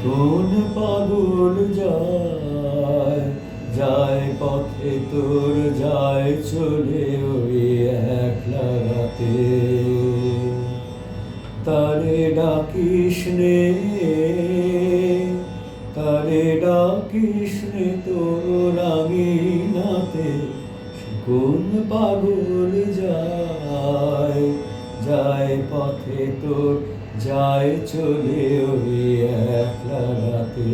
কোন পাগল যায় যায় পথে তোর যায় চলে ওই একলা রাতে তারে ডাকিস নে তারে ডাকিস নে তোর আঙিনাতে কোন পাগল যায় যায় পথে তোর যায় চলে ওই একলা রাতে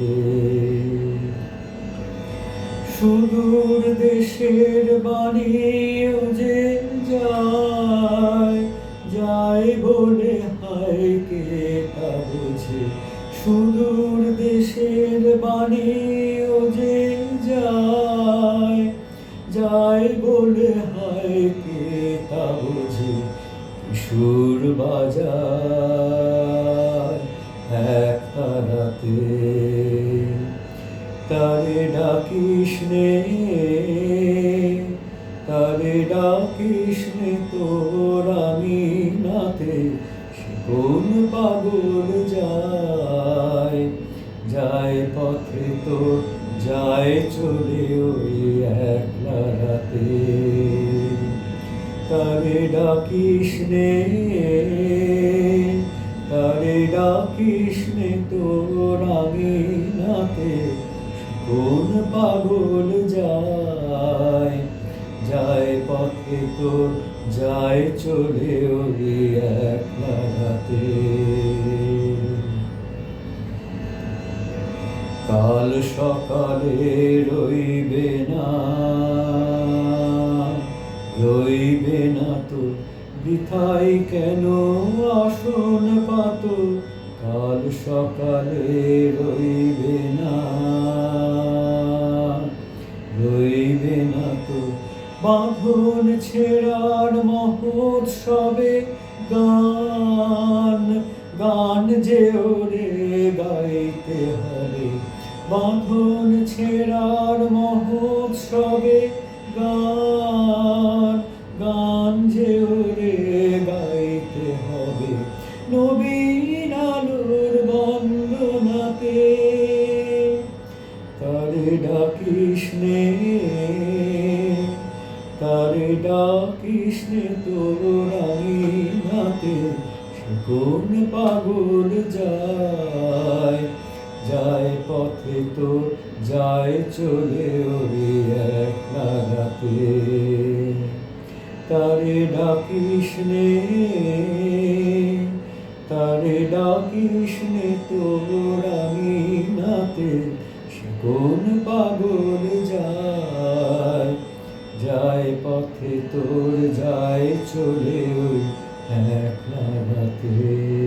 সুদূর দেশের বাণীও যে যায় যায় বলে হায় কে তা বোঝে সুদূর দেশের বাণীও যে যায় যায় বলে হায় কে তা বোঝে সুর বাজায় এক তারাতে তারে ডাকিস নে তারে ডাকিস নে তোর আঙিনাতে সে কোন পাগল যায় যায় পথে তোর যায় চলে ওই একলা রাতে তারে ডাকিস নে তারে ডাকিস নে তোর আঙিনাতে কোন পাগল যায় যায় পথে তোর যায় চলে ওই একলা রাতে কাল সকালে রইবে না তো বৃথাই কেন আসন পাত কাল সকালে রইবে না তো বাঁধন ছেড়ার মহোৎসবে গান গান যে ওরে গাইতে হবে বাঁধন ছেড়ার মহোৎসবে গান গান যে ওরে গাইতে হবে নবীন আলোর বন্দনাতে তারে ডাকিস নে তারে ডাকিস নে তোর আঙিনাতে সে কোন পাগল যায় যায় পথে তোর যায় চলে ওই একলা রাতে তারে ডাকিস নে তারে ডাকিস নে তোর আঙিনাতে সে কোন পাগল যায় যায় পথে তোর যায় চলে ওই একলা রাতে